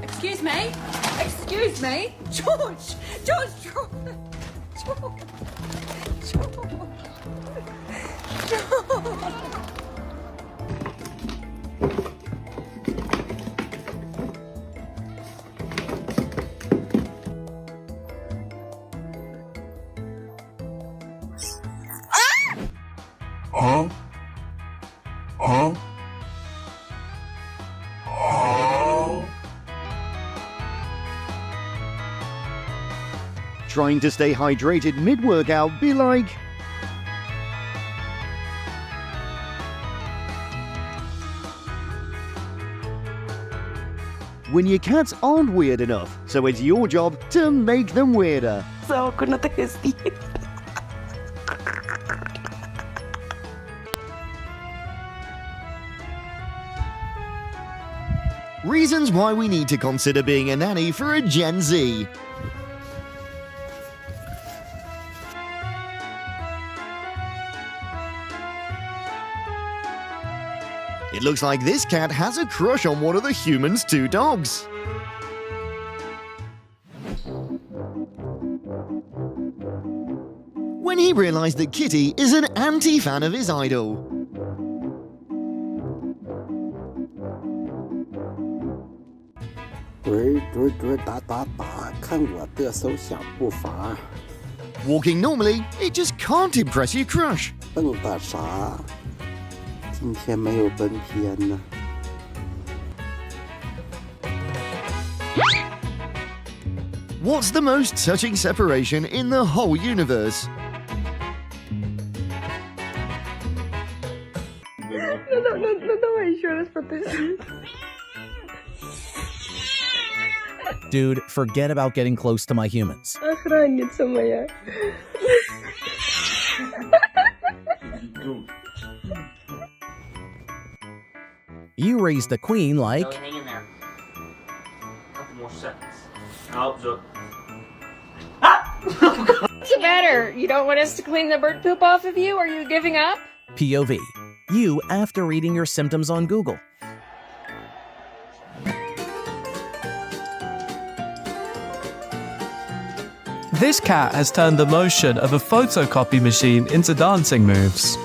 Excuse me? Excuse me? George! George! George! George! George! Huh? Huh? Trying to stay hydrated mid-workout be like... when your cats aren't weird enough, so it's your job to make them weirder. Saco, no te decir. Reasons why we need to consider being a nanny for a Gen Z. It looks like this cat has a crush on one of the human's two dogs. When he realized that Kitty is an anti-fan of his idol. Walking normally, it just can't impress your crush. 笨大傻，今天没有奔天呢。 What's the most touching separation in the whole universe? No te voy a las protestas. Dude, forget about getting close to my humans. Охранница моя. You raised the queen like... Hang in there. A couple more seconds. Oh, so... What's the matter? You don't want us to clean the bird poop off of you? Are you giving up? POV. You after reading your symptoms on Google. This cat has turned the motion of a photocopy machine into dancing moves.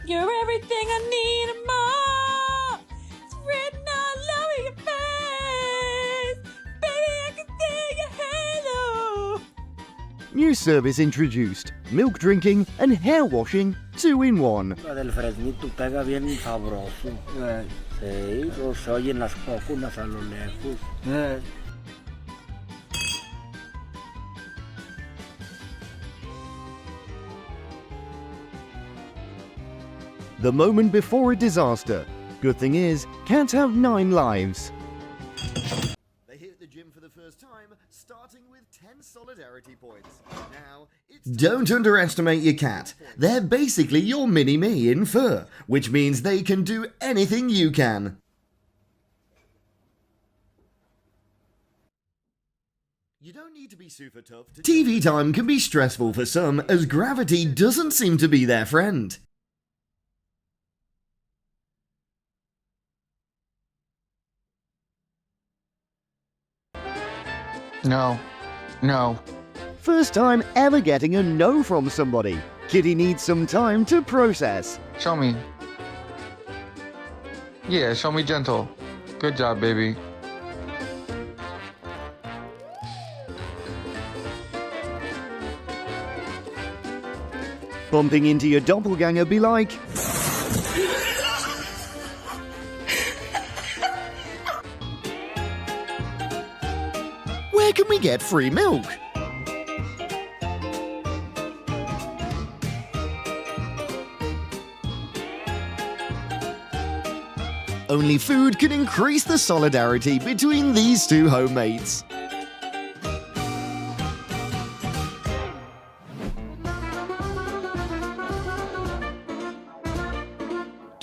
You're everything I need and more. It's written all over your face. Baby, I can see your halo. New service introduced. Milk drinking and hair washing 2 in 1. La del fresnito pega bien sabroso. Sí, se oyen las cocunas a lo lejos. The moment before a disaster. Good thing is, cats have 9 lives. They hit the gym for the first time, starting with 10 solidarity points. Now, don't underestimate your cat. They're basically your mini-me in fur, which means they can do anything you can. You don't need to be super tough. TV time can be stressful for some, as gravity doesn't seem to be their friend. No. No. First time ever getting a no from somebody. Kitty needs some time to process. Show me. Yeah, show me gentle. Good job, baby. Bumping into your doppelganger be like... Where can we get free milk? Only food can increase the solidarity between these two homemates.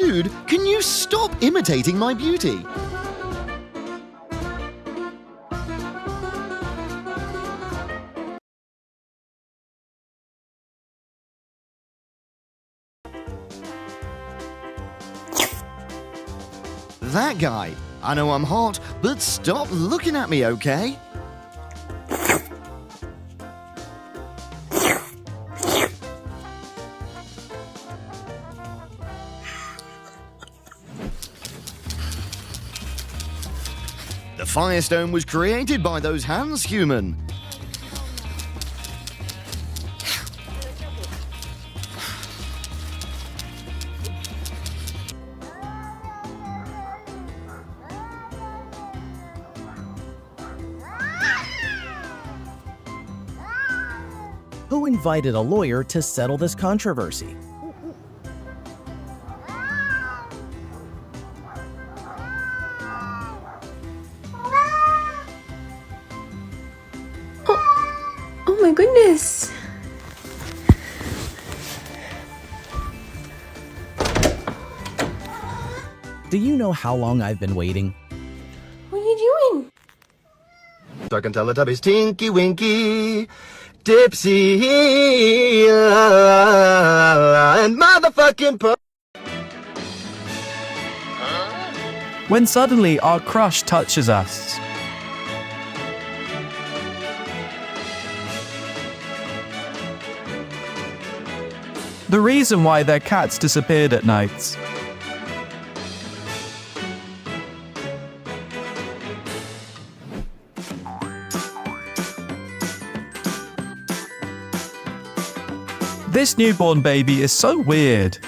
Dude, can you stop imitating my beauty? That guy. I know I'm hot, but stop looking at me, okay? The Firestone was created by those hands, human. Who invited a lawyer to settle this controversy? Oh my goodness. Do you know how long I've been waiting? What are you doing? Duck and Teletubbies, Tinky Winky, Dipsy, and motherfucking When suddenly our crush touches us. The reason why their cats disappeared at nights. This newborn baby is so weird.